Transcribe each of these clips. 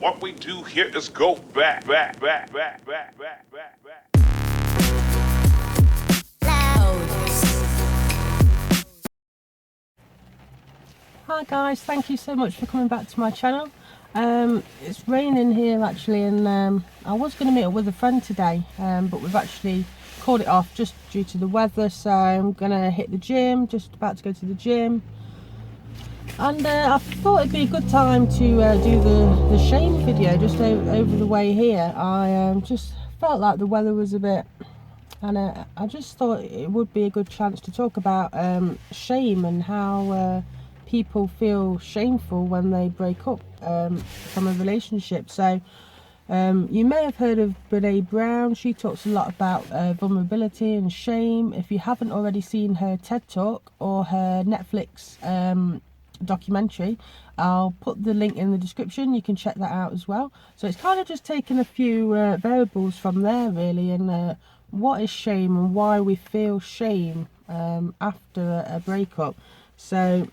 What we do here is go back. Hi guys, thank you so much for coming back to my channel. It's raining here actually, and I was going to meet up with a friend today, but we've actually called it off just due to the weather. So I'm going to hit the gym, just about to go to the gym, and I thought it'd be a good time to do the shame video just over the way here. I just felt like the weather was a bit, and I just thought it would be a good chance to talk about shame and how people feel shameful when they break up from a relationship. So you may have heard of Brené. She talks a lot about vulnerability and shame. If you haven't already seen her TED Talk or her Netflix documentary, I'll put the link in the description. You can check that out as well. So it's kind of just taking a few variables from there really, and what is shame and why we feel shame after a breakup. So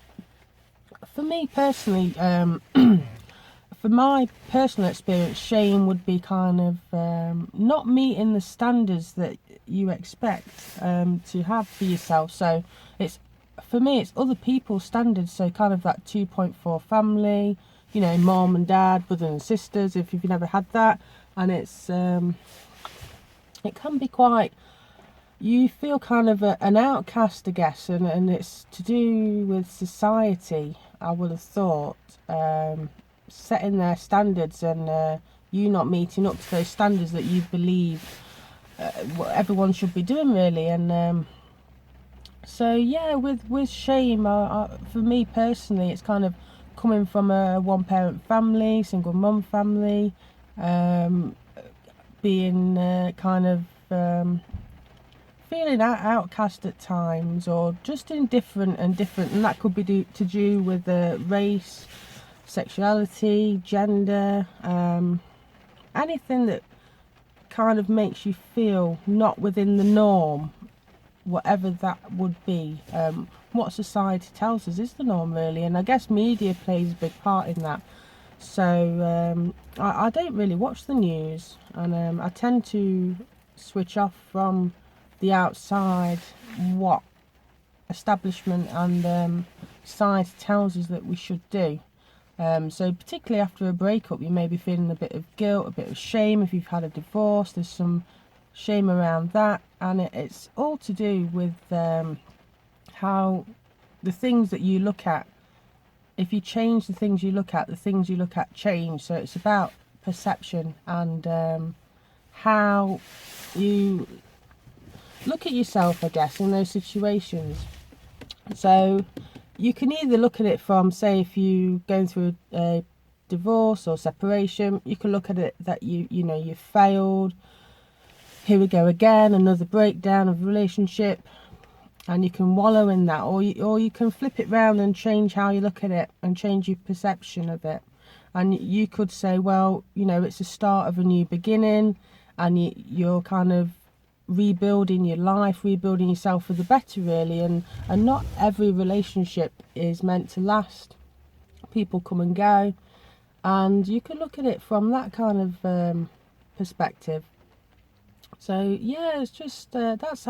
for me personally, for my personal experience, shame would be kind of not meeting the standards that you expect to have for yourself. So for me it's other people's standards, so kind of that 2.4 family, you know, mom and dad, brothers and sisters, if you've never had that. And it's it can be quite, you feel kind of an outcast, I guess, and it's to do with society, I would have thought, setting their standards and you not meeting up to those standards that you believe what everyone should be doing really. And so yeah, with shame, for me personally, it's kind of coming from a one parent family, single mum family, being kind of feeling outcast at times, or just indifferent, and that could be to do with race, sexuality, gender, anything that kind of makes you feel not within the norm, whatever that would be. What society tells us is the norm really, and I guess media plays a big part in that. So I don't really watch the news, and I tend to switch off from the outside, what establishment and society tells us that we should do. So particularly after a breakup, you may be feeling a bit of guilt, a bit of shame. If you've had a divorce, there's some shame around that, and it's all to do with how the things that you look at, if you change the things you look at, the things you look at change. So it's about perception and how you look at yourself, I guess, in those situations. So you can either look at it from, say, if you're going through a divorce or separation, you can look at it that you know you failed, here we go again, another breakdown of relationship, and you can wallow in that, or you can flip it round and change how you look at it and change your perception of it. And you could say, well, you know, it's the start of a new beginning, and you're kind of rebuilding your life, rebuilding yourself for the better really, and not every relationship is meant to last. People come and go, and you can look at it from that kind of perspective. So yeah, it's just that's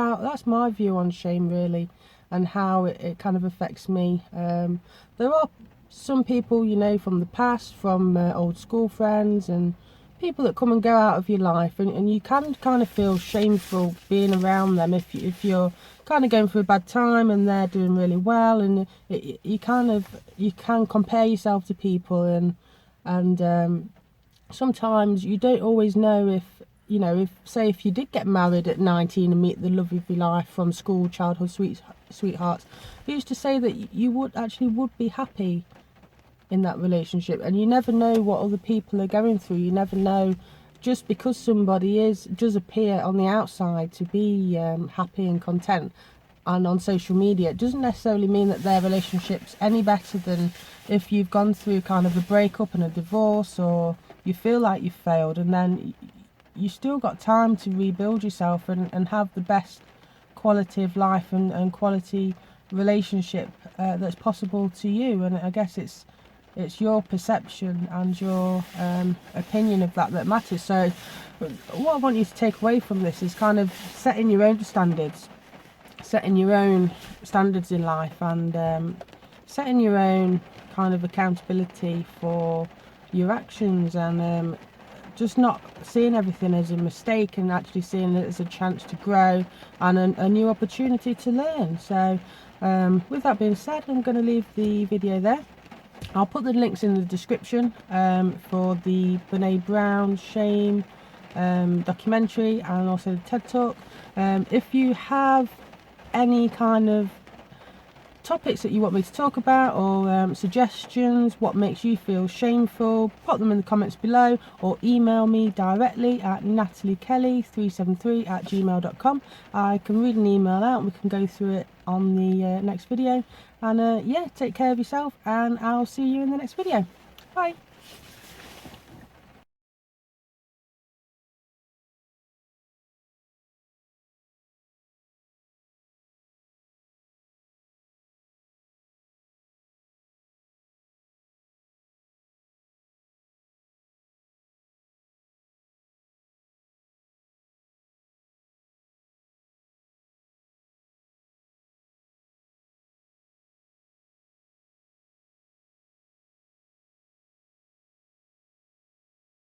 my view on shame really, and how it kind of affects me. There are some people, you know, from the past, from old school friends and people that come and go out of your life, and you can kind of feel shameful being around them if you're kind of going through a bad time and they're doing really well, and you can compare yourself to people, and sometimes you don't always know if, you know, if you did get married at 19 and meet the love of your life from school, childhood sweethearts, who's to say that you would be happy in that relationship? And you never know what other people are going through. You never know, just because somebody does appear on the outside to be happy and content, and on social media, it doesn't necessarily mean that their relationship's any better than if you've gone through kind of a breakup and a divorce, or you feel like you've failed, and then you still got time to rebuild yourself and have the best quality of life, and, quality relationship that's possible to you. And I guess it's It's your perception and your opinion of that matters. So what I want you to take away from this is kind of setting your own standards, setting your own standards in life, and setting your own kind of accountability for your actions, and just not seeing everything as a mistake and actually seeing it as a chance to grow and a new opportunity to learn. So with that being said, I'm going to leave the video there. I'll put the links in the description for the Brené Brown Shame documentary and also the TED Talk. If you have any kind of topics that you want me to talk about, or suggestions, what makes you feel shameful, put them in the comments below, or email me directly at nataliekelly373@gmail.com. I can read an email out and we can go through it on the next video. And yeah, take care of yourself, and I'll see you in the next video. Bye.